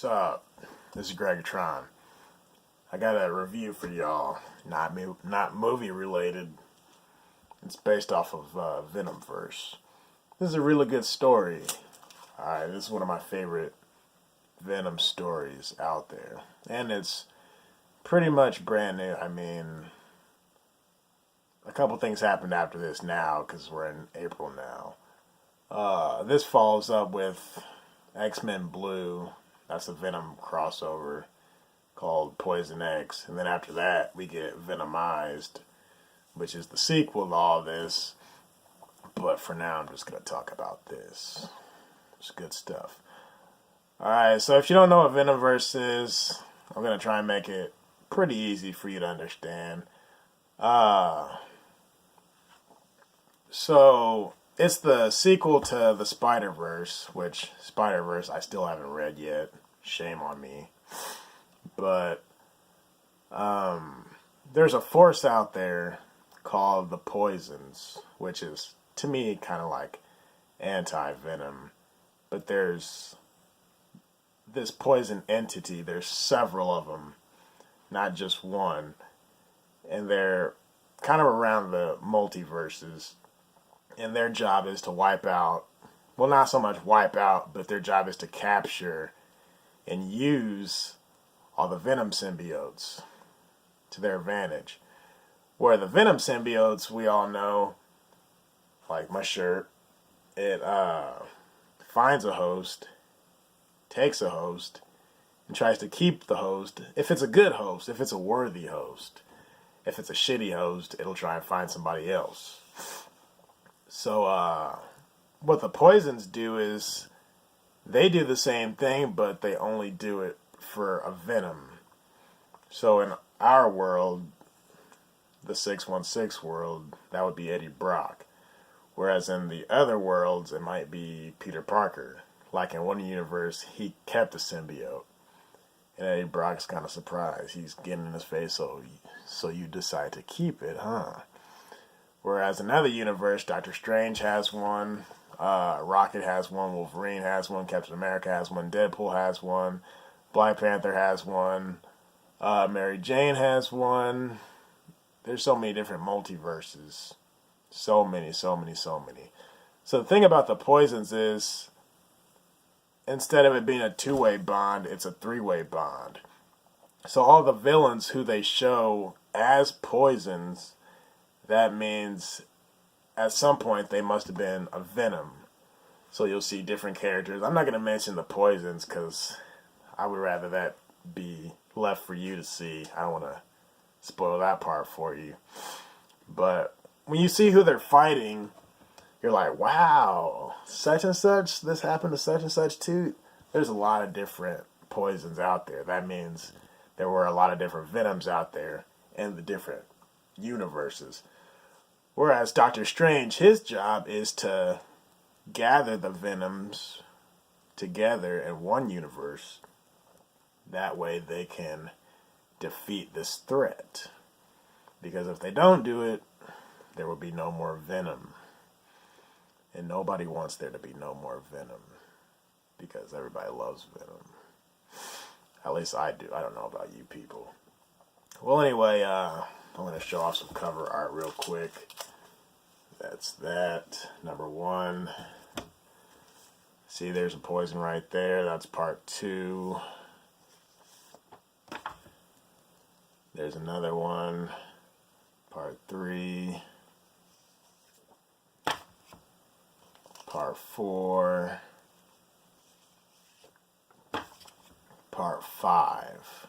What's up? This is Greg Tron. I got a review for y'all. Not movie related. It's based off of Venomverse. This is a really good story. Alright, this is one of my favorite Venom stories out there. And it's pretty much brand new. I mean, a couple things happened after this now, because we're in April now. This follows up with X-Men Blue. That's a Venom crossover called Poison X. And then after that, we get Venomized, which is the sequel to all this. But for now, I'm just going to talk about this. It's good stuff. Alright, so if you don't know what Venomverse is, I'm going to try and make it pretty easy for you to understand. So it's the sequel to the Spider-Verse, which Spider-Verse I still haven't read yet. Shame on me. But there's a force out there called the Poisons, which is, to me, kind of like anti-Venom. But there's this poison entity. There's several of them, not just one. And they're kind of around the multiverses. And their job is to wipe out, well, not so much wipe out, but their job is to capture and use all the Venom symbiotes to their advantage. Where the Venom symbiotes, we all know, like my shirt, it finds a host, takes a host, and tries to keep the host. If it's a good host, if it's a worthy host. If it's a shitty host, it'll try and find somebody else. So, what the Poisons do is they do the same thing, but they only do it for a Venom. So in our world, the 616 world, that would be Eddie Brock. Whereas in the other worlds, it might be Peter Parker. Like in one universe, he kept a symbiote. And Eddie Brock's kind of surprised. He's getting in his face, so you decide to keep it, huh? Whereas in another universe, Doctor Strange has one, Rocket has one, Wolverine has one, Captain America has one, Deadpool has one, Black Panther has one, Mary Jane has one. There's so many different multiverses. So many. So the thing about the Poisons is, instead of it being a two-way bond, it's a three-way bond. So all the villains who they show as Poisons, that means at some point they must have been a Venom. So you'll see different characters. I'm not going to mention the Poisons because I would rather that be left for you to see. I don't want to spoil that part for you. But when you see who they're fighting, you're like, wow, such and such, this happened to such and such too. There's a lot of different Poisons out there. That means there were a lot of different Venoms out there in the different universes. Whereas Doctor Strange, his job is to gather the Venoms together in one universe. That way they can defeat this threat. Because if they don't do it, there will be no more Venom. And nobody wants there to be no more Venom. Because everybody loves Venom. At least I do. I don't know about you people. Well, anyway, I'm going to show off some cover art real quick. That's that. Number one. See, there's a poison right there. That's part 2. There's another one. Part 3. Part 4. Part 5.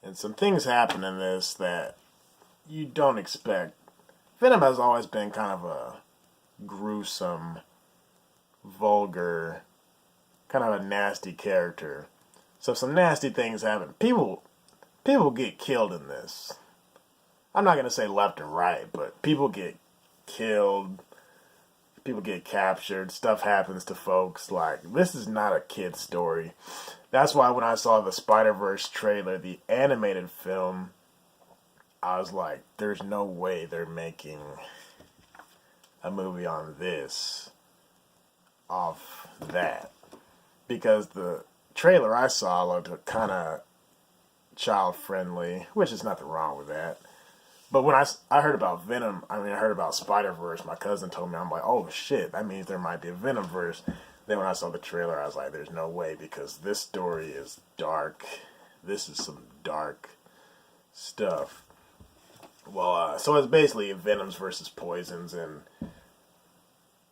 And some things happen in this that you don't expect. Venom has always been kind of a gruesome, vulgar, kind of a nasty character. So some nasty things happen. People get killed in this. I'm not going to say left and right, but people get killed. People get captured. Stuff happens to folks. Like, this is not a kid's story. That's why when I saw the Spider-Verse trailer, the animated film, I was like, there's no way they're making a movie on this off that. Because the trailer I saw looked kind of child friendly, which is nothing wrong with that. But when I heard about Venom, I heard about Spider-Verse, my cousin told me, I'm like, oh shit, that means there might be a Venomverse. Then when I saw the trailer, I was like, there's no way, because this story is dark. This is some dark stuff. Well, so it's basically Venoms versus Poisons, and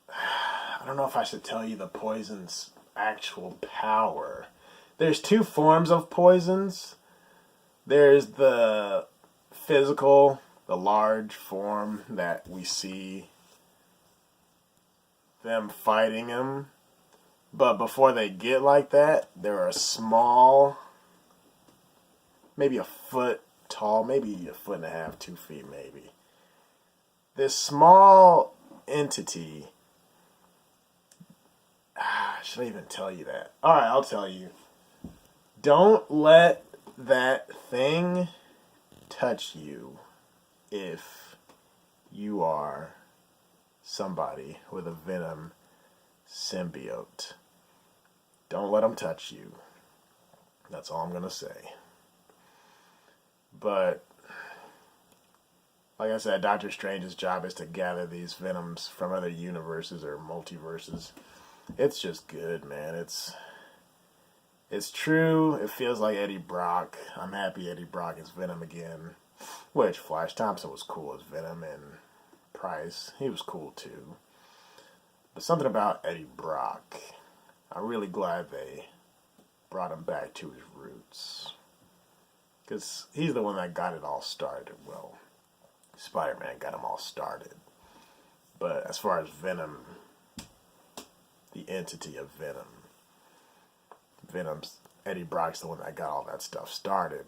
I don't know if I should tell you the Poison's actual power. There's two forms of poisons. There's the physical, the large form that we see them fighting him. But before they get like that, they're a small, maybe a foot tall, maybe a foot and a half, 2 feet maybe. This small entity, should I even tell you that? Alright, I'll tell you. Don't let that thing touch you if you are somebody with a Venom symbiote. Don't let them touch you. That's all I'm going to say. But, like I said, Doctor Strange's job is to gather these Venoms from other universes or multiverses. It's just good, man. It's true. It feels like Eddie Brock. I'm happy Eddie Brock is Venom again. Which, Flash Thompson was cool as Venom, and Price, he was cool too. But something about Eddie Brock, I'm really glad they brought him back to his roots. Because he's the one that got it all started. Well, Spider-Man got him all started. But as far as Venom, the entity of Venom's Eddie Brock's the one that got all that stuff started.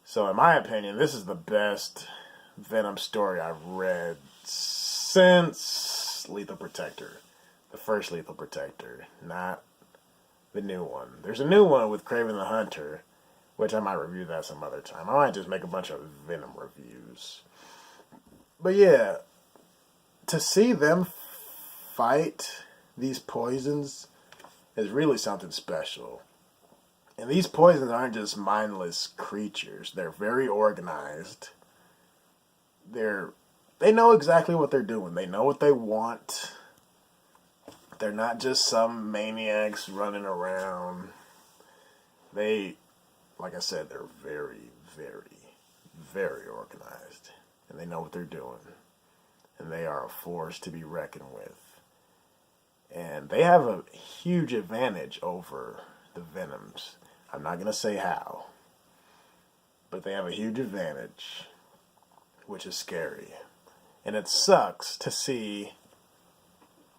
So in my opinion, this is the best Venom story I've read since Lethal Protector. The first Lethal Protector, not the new one. There's a new one with Kraven the Hunter, which I might review that some other time. I might just make a bunch of Venom reviews. But yeah, to see them fight these poisons is really something special. And these poisons aren't just mindless creatures. They're very organized. They know exactly what they're doing. They know what they want. They're not just some maniacs running around. Like I said, they're very, very, very organized. And they know what they're doing. And they are a force to be reckoned with. And they have a huge advantage over the Venoms. I'm not going to say how. But they have a huge advantage, which is scary. And it sucks to see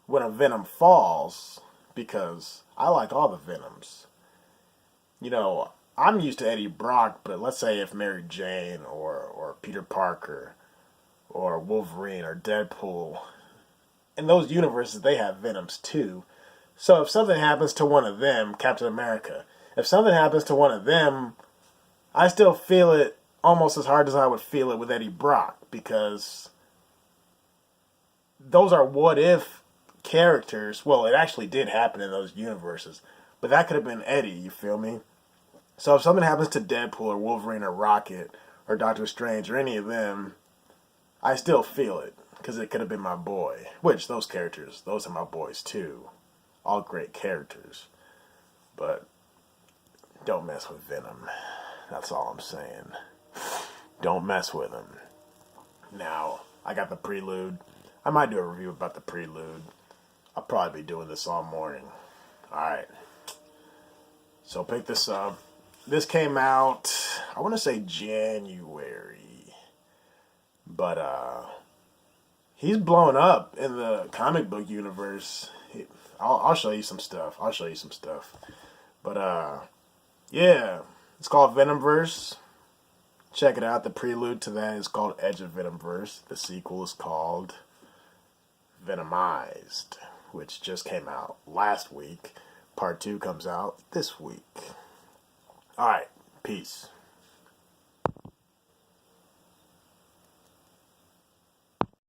when a Venom falls, because I like all the Venoms. You know, I'm used to Eddie Brock, but let's say if Mary Jane or Peter Parker or Wolverine or Deadpool, in those universes they have Venoms too. So if something happens to one of them, Captain America, if something happens to one of them, I still feel it almost as hard as I would feel it with Eddie Brock, because those are what if characters. Well, it actually did happen in those universes, but that could have been Eddie, you feel me? So if something happens to Deadpool or Wolverine or Rocket or Doctor Strange or any of them, I still feel it, because it could have been my boy. Which, those characters, those are my boys too. All great characters. But don't mess with Venom. That's all I'm saying. Don't mess with him. Now, I got the prelude. I might do a review about the prelude. I'll probably be doing this all morning. Alright. So pick this up. This came out, I want to say January. But, he's blown up in the comic book universe. I'll show you some stuff. But, yeah. It's called Venomverse. Check it out. The prelude to that is called Edge of Venomverse. The sequel is called Venomized, which just came out last week. Part 2 comes out this week. Alright, peace.